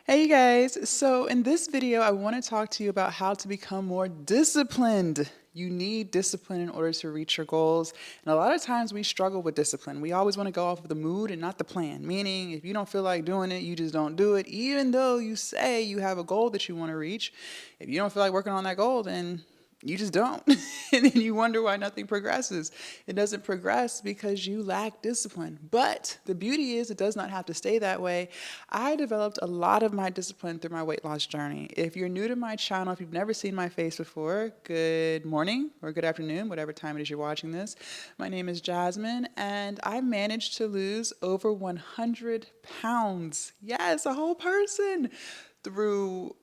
Hey you guys, so in this video I want to talk to you about how to become more disciplined. You need discipline in order to reach your goals. And a lot of times we struggle with discipline. We always want to go off of the mood and not the plan. Meaning, if you don't feel like doing it, you just don't do it, even though you say you have a goal that you want to reach. If you don't feel like working on that goal, then you just don't. And then you wonder why nothing progresses. It doesn't progress because you lack discipline. But the beauty is, it does not have to stay that way. I developed a lot of my discipline through my weight loss journey. If you're new to my channel, if you've never seen my face before, good morning or good afternoon, whatever time it is you're watching this. My name is Jasmine, and I managed to lose over 100 pounds. Yes, a whole person through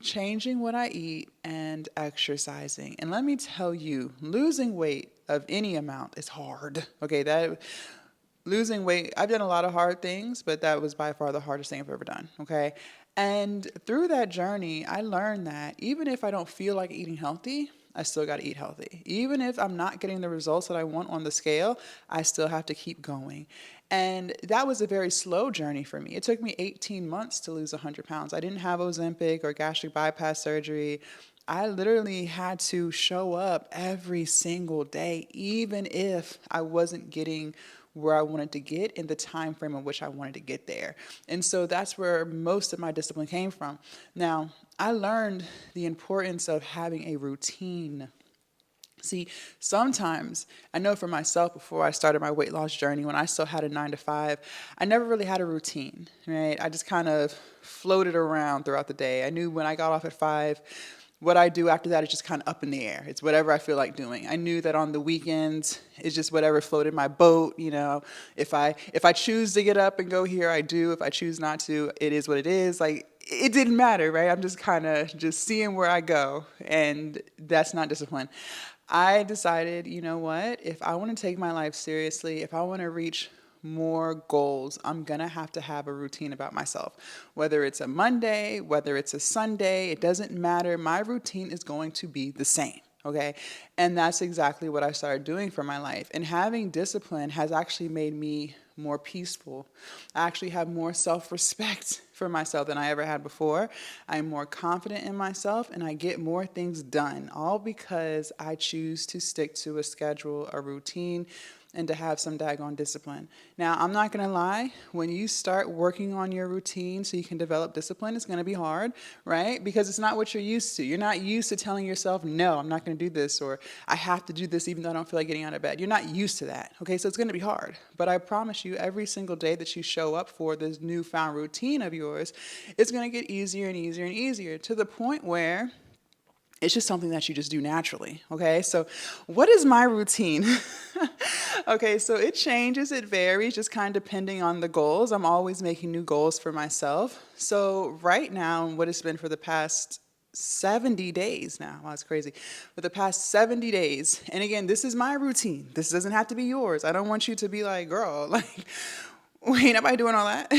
changing what I eat and exercising. And let me tell you, losing weight of any amount is hard. Okay, that losing weight, I've done a lot of hard things, but that was by far the hardest thing I've ever done. Okay. And through that journey, I learned that even if I don't feel like eating healthy, I still got to eat healthy. Even if I'm not getting the results that I want on the scale, I still have to keep going. And that was a very slow journey for me. It took me 18 months to lose 100 pounds. I didn't have Ozempic or gastric bypass surgery. I literally had to show up every single day, even if I wasn't getting where I wanted to get in the time frame in which I wanted to get there. And so that's where most of my discipline came from. Now, I learned the importance of having a routine. See, sometimes I know for myself before I started my weight loss journey, when I still had a 9 to 5, I never really had a routine, right? I just kind of floated around throughout the day. I knew when I got off at 5, what I do after that is just kind of up in the air. It's whatever I feel like doing. I knew that on the weekends, it's just whatever floated my boat. If I choose to get up and go here, I do. If I choose not to, it is what it is. Like, it didn't matter, right? I'm just kind of just seeing where I go, and that's not discipline. I decided, you know what? If I want to take my life seriously, if I want to reach more goals, I'm going to have a routine about myself. Whether it's a Monday, whether it's a Sunday, it doesn't matter. My routine is going to be the same. Okay. And that's exactly what I started doing for my life. And having discipline has actually made me more peaceful. I actually have more self-respect for myself than I ever had before. I'm more confident in myself and I get more things done, all because I choose to stick to a schedule, a routine, and to have some daggone discipline. Now, I'm not going to lie, when you start working on your routine so you can develop discipline, it's going to be hard, right? Because it's not what you're used to. You're not used to telling yourself, no, I'm not going to do this, or I have to do this even though I don't feel like getting out of bed. You're not used to that, okay? So it's going to be hard. But I promise you, every single day that you show up for this newfound routine of yours, it's going to get easier and easier and easier to the point where it's just something that you just do naturally, okay? So what is my routine? Okay, so it changes, it varies, just kind of depending on the goals. I'm always making new goals for myself. So right now, what it's been for the past 70 days now. Wow, that's crazy. For the past 70 days, and again, this is my routine. This doesn't have to be yours. I don't want you to be like, girl, like, ain't nobody doing all that.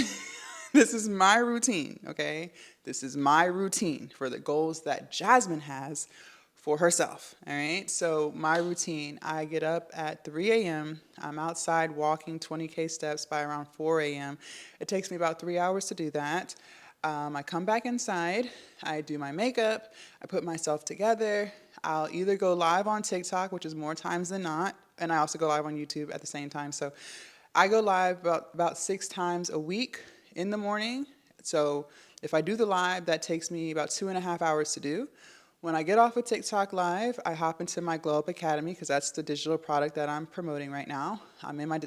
This is my routine, okay? This is my routine for the goals that Jasmine has for herself, all right? So my routine, I get up at 3 a.m. I'm outside walking 20K steps by around 4 a.m. It takes me about 3 hours to do that. I come back inside, I do my makeup, I put myself together. I'll either go live on TikTok, which is more times than not, and I also go live on YouTube at the same time. So I go live about 6 times a week in the morning. So if I do the live, that takes me about 2.5 hours to do. When I get off of TikTok Live, I hop into my Glow Up Academy because that's the digital product that I'm promoting right now. I'm in my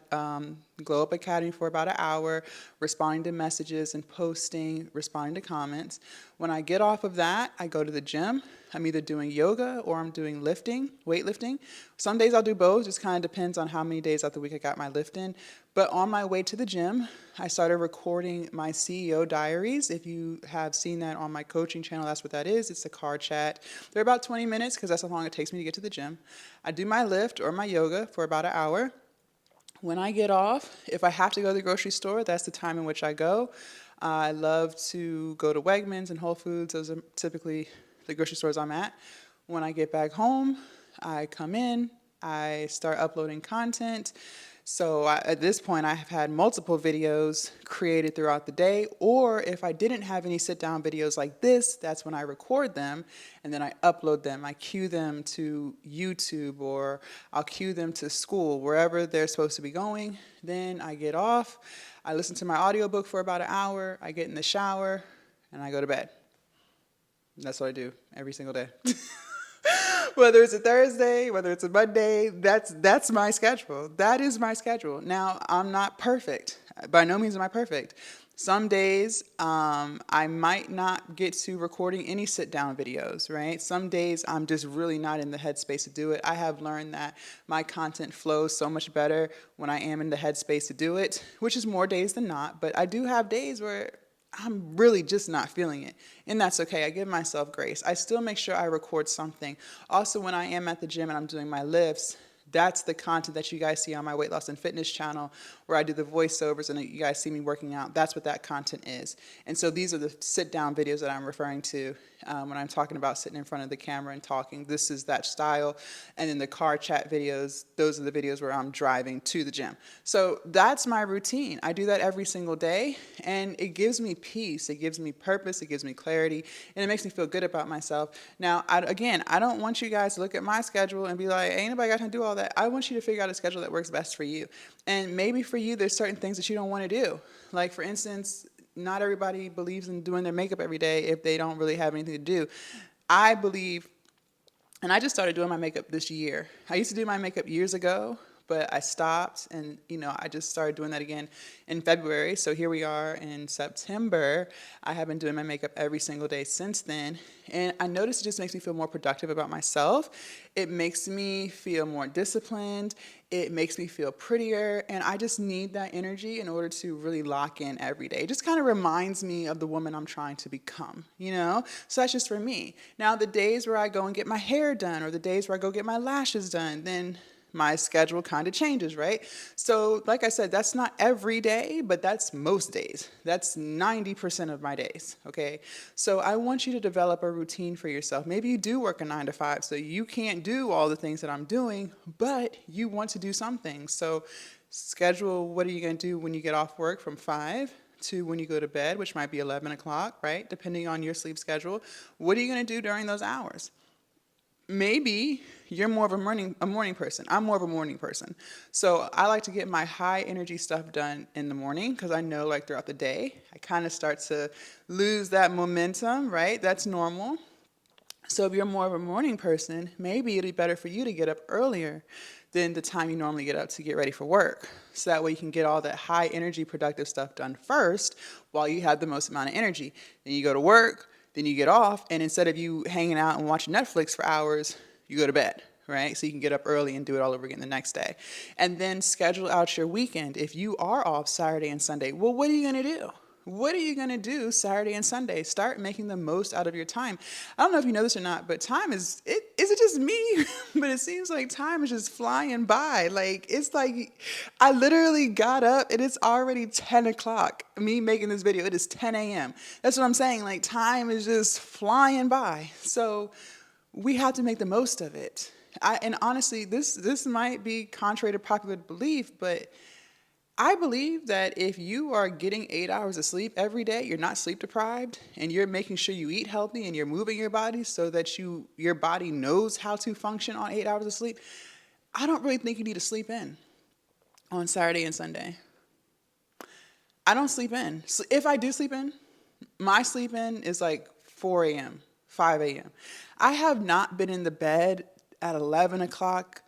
Glow Up Academy for about an hour, responding to messages and posting, responding to comments. When I get off of that, I go to the gym. I'm either doing yoga or I'm doing lifting, weightlifting. Some days I'll do both, just kind of depends on how many days out the week I got my lift in. But on my way to the gym, I started recording my CEO diaries. If you have seen that on my coaching channel, that's what that is. It's a car chat. They're about 20 minutes because that's how long it takes me to get to the gym. I do my lift or my yoga for about an hour. When I get off, if I have to go to the grocery store, that's the time in which I go. I love to go to Wegmans and Whole Foods. Those are typically the grocery stores I'm at. When I get back home, I come in, I start uploading content. So at this point, I have had multiple videos created throughout the day, or if I didn't have any sit-down videos like this, that's when I record them and then I upload them. I cue them to YouTube, or I'll cue them to Skool, wherever they're supposed to be going. Then I get off, I listen to my audiobook for about an hour, I get in the shower, and I go to bed. That's what I do every single day. Whether it's a Thursday, whether it's a Monday, that's my schedule. That is my schedule. Now, I'm not perfect. By no means am I perfect. Some days I might not get to recording any sit-down videos, right? Some days I'm just really not in the headspace to do it. I have learned that my content flows so much better when I am in the headspace to do it, which is more days than not. But I do have days where I'm really just not feeling it. And that's okay. I give myself grace. I still make sure I record something. Also, when I am at the gym and I'm doing my lifts, that's the content that you guys see on my weight loss and fitness channel, where I do the voiceovers and you guys see me working out. That's what that content is. And so these are the sit down videos that I'm referring to when I'm talking about sitting in front of the camera and talking. This is that style. And then the car chat videos, those are the videos where I'm driving to the gym. So that's my routine. I do that every single day, and it gives me peace. It gives me purpose. It gives me clarity, and it makes me feel good about myself. Now, I don't want you guys to look at my schedule and be like, ain't nobody got time to do all that. I want you to figure out a schedule that works best for you. And maybe for you, there's certain things that you don't want to do. Like, for instance, not everybody believes in doing their makeup every day if they don't really have anything to do. I believe, and I just started doing my makeup this year. I used to do my makeup years ago, but I stopped, and I just started doing that again in February. So here we are in September. I have been doing my makeup every single day since then, and I noticed it just makes me feel more productive about myself. It makes me feel more disciplined. It makes me feel prettier, and I just need that energy in order to really lock in every day. It just kind of reminds me of the woman I'm trying to become, So that's just for me. Now, the days where I go and get my hair done, or the days where I go get my lashes done, then my schedule kind of changes, right? So like I said, that's not every day, but that's most days. That's 90% of my days, okay? So I want you to develop a routine for yourself. Maybe you do work a 9 to 5, so you can't do all the things that I'm doing, but you want to do some things. So schedule, what are you going to do when you get off work from 5 to when you go to bed, which might be 11 o'clock, right? Depending on your sleep schedule. What are you going to do during those hours? Maybe you're more of a morning person. I'm more of a morning person. So I like to get my high energy stuff done in the morning, because I know like throughout the day, I kind of start to lose that momentum, right? That's normal. So if you're more of a morning person, maybe it'd be better for you to get up earlier than the time you normally get up to get ready for work. So that way you can get all that high energy productive stuff done first while you have the most amount of energy. Then you go to work. Then you get off, and instead of you hanging out and watching Netflix for hours, you go to bed, right? So you can get up early and do it all over again the next day. And then schedule out your weekend. If you are off Saturday and Sunday, well, what are you going to do? What are you going to do Saturday and Sunday? Start making the most out of your time. I don't know if you know this or not, but time is it just me? But it seems like time is just flying by. Like, it's like I literally got up and it's already 10 o'clock. Me making this video, it is 10 a.m. That's what I'm saying. Like, time is just flying by. So we have to make the most of it. And honestly, this might be contrary to popular belief, but I believe that if you are getting 8 hours of sleep every day, you're not sleep deprived, and you're making sure you eat healthy and you're moving your body so that your body knows how to function on 8 hours of sleep, I don't really think you need to sleep in on Saturday and Sunday. I don't sleep in. If I do sleep in, my sleep in is like 4 a.m., 5 a.m. I have not been in the bed at 11 o'clock,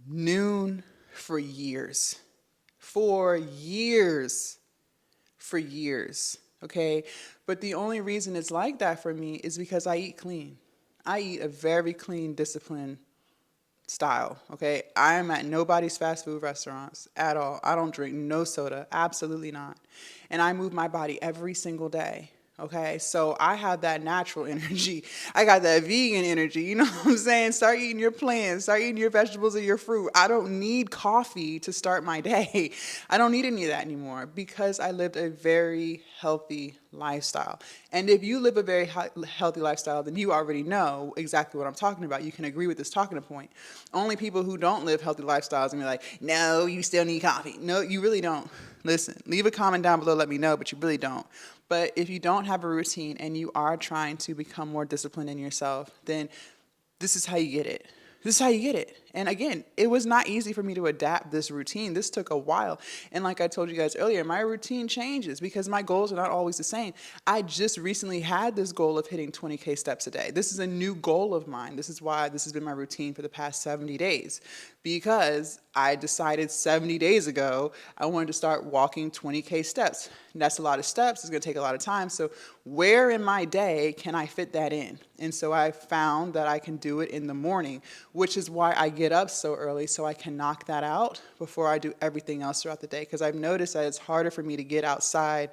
noon for years. For years, okay? But the only reason it's like that for me is because I eat clean. I eat a very clean, disciplined style, okay? I am at nobody's fast food restaurants at all. I don't drink no soda, absolutely not. And I move my body every single day. Okay, so I have that natural energy. I got that vegan energy. You know what I'm saying? Start eating your plants, start eating your vegetables and your fruit. I don't need coffee to start my day. I don't need any of that anymore because I lived a very healthy lifestyle. And if you live a very healthy lifestyle, then you already know exactly what I'm talking about. You can agree with this talking point. Only people who don't live healthy lifestyles and be like, no, you still need coffee. No, you really don't. Listen, leave a comment down below, let me know, but you really don't. But if you don't have a routine and you are trying to become more disciplined in yourself, then this is how you get it. This is how you get it. And again, it was not easy for me to adapt this routine. This took a while. And like I told you guys earlier, my routine changes because my goals are not always the same. I just recently had this goal of hitting 20K steps a day. This is a new goal of mine. This is why this has been my routine for the past 70 days. Because I decided 70 days ago I wanted to start walking 20K steps. And that's a lot of steps. It's going to take a lot of time. So where in my day can I fit that in? And so I found that I can do it in the morning, which is why I get up so early so I can knock that out before I do everything else throughout the day. Because I've noticed that it's harder for me to get outside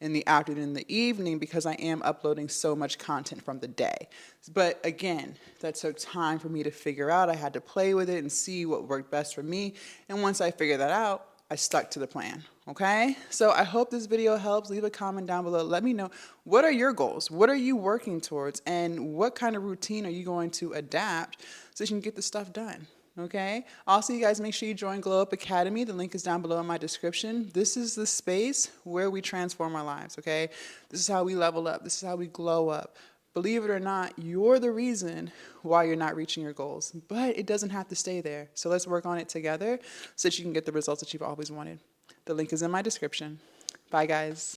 in the afternoon and the evening because I am uploading so much content from the day. But again, that took time for me to figure out. I had to play with it and see what worked best for me. And once I figured that out, I stuck to the plan. Okay? So I hope this video helps. Leave a comment down below. Let me know, what are your goals? What are you working towards? And what kind of routine are you going to adapt so you can get the stuff done? Okay? Also, you guys make sure you join Glow Up Academy. The link is down below in my description. This is the space where we transform our lives, okay? This is how we level up. This is how we glow up. Believe it or not, you're the reason why you're not reaching your goals, but it doesn't have to stay there. So let's work on it together so that you can get the results that you've always wanted. The link is in my description. Bye, guys.